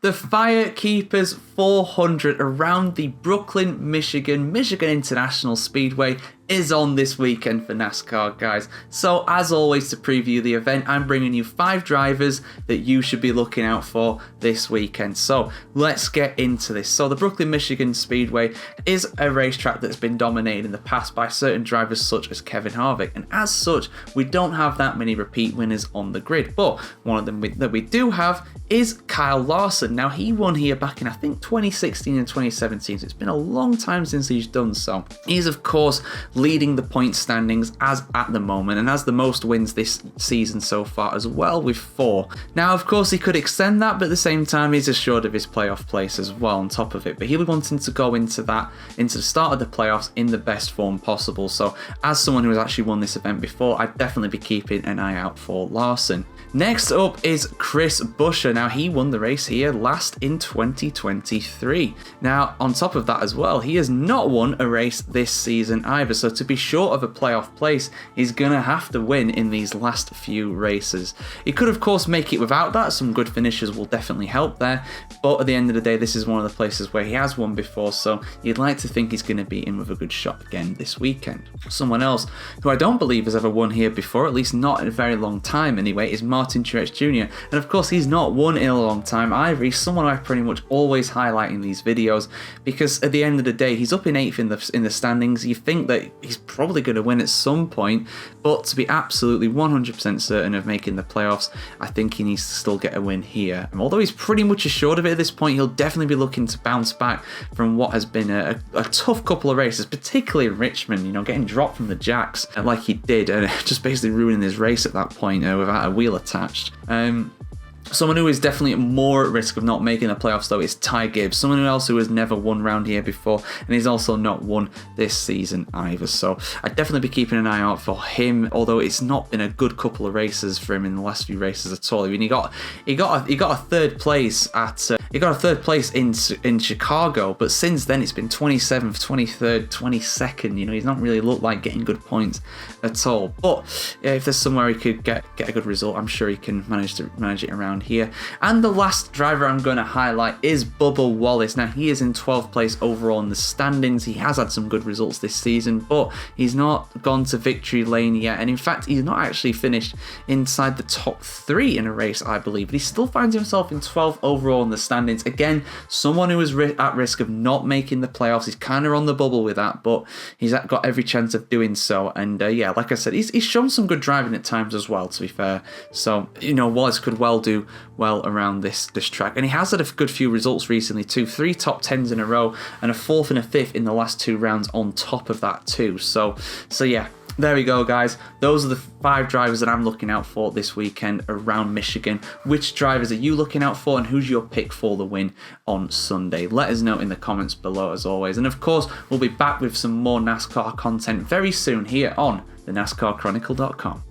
The Firekeepers 400 around the Brooklyn, Michigan International Speedway is on this weekend for NASCAR, guys. So as always, to preview the event, I'm bringing you 5 drivers that you should be looking out for this weekend. So let's get into this. So the Brooklyn, Michigan Speedway is a racetrack that's been dominated in the past by certain drivers such as Kevin Harvick, and as such, we don't have that many repeat winners on the grid. But one of them that we do have is Kyle Larson. Now, he won here back in, I think, 2016 and 2017, so it's been a long time since he's done so. He's, of course, leading the point standings as at the moment, and has the most wins this season so far as well, with 4. Now, of course, he could extend that, but at the same time, he's assured of his playoff place as well on top of it. But he'll be wanting to go into the start of the playoffs in the best form possible. So, as someone who has actually won this event before, I'd definitely be keeping an eye out for Larson. Next up is Chris Buescher. Now, he won the race here last in 2023. Now, on top of that as well, he has not won a race this season either. So to be short of a playoff place, he's going to have to win in these last few races. He could, of course, make it without that. Some good finishes will definitely help there. But at the end of the day, this is one of the places where he has won before. So you'd like to think he's going to be in with a good shot again this weekend. Someone else who I don't believe has ever won here before, at least not in a very long time anyway, is Martin Truex Jr. And of course, he's not won in a long time either. He's someone I pretty much always highlight in these videos because at the end of the day, he's up in 8th in the standings. You think that he's probably going to win at some point, but to be absolutely 100% certain of making the playoffs, I think he needs to still get a win here. And although he's pretty much assured of it at this point, he'll definitely be looking to bounce back from what has been a tough couple of races, particularly in Richmond, you know, getting dropped from the jacks like he did, and just basically ruining his race at that point without a wheel attached. Someone who is definitely more at risk of not making the playoffs, though, is Ty Gibbs. Someone else who has never won round here before, and he's also not won this season either. So I'd definitely be keeping an eye out for him, although it's not been a good couple of races for him in the last few races at all. I mean, he got a third place at in Chicago, but since then it's been 27th, 23rd, 22nd. You know, he's not really looked like getting good points at all. But if there's somewhere he could get a good result, I'm sure he can manage it around here. And the last driver I'm going to highlight is Bubba Wallace. Now, he is in 12th place overall in the standings. He has had some good results this season, but he's not gone to victory lane yet, and in fact he's not actually finished inside the top 3 in a race, I believe, but he still finds himself in 12th overall in the standings. Again, someone who is at risk of not making the playoffs. He's kind of on the bubble with that, but he's got every chance of doing so. And yeah, like I said, he's shown some good driving at times as well, to be fair. So, you know, Wallace could well do well around this track, and he has had a good few results recently too. 3 top 10s in a row and a 4th and a 5th in the last 2 rounds on top of that too. So yeah, there we go, guys. Those are the 5 drivers that I'm looking out for this weekend around Michigan. Which drivers are you looking out for, and who's your pick for the win on Sunday? Let us know in the comments below as always. And of course, we'll be back with some more NASCAR content very soon here on the NASCARchronicle.com.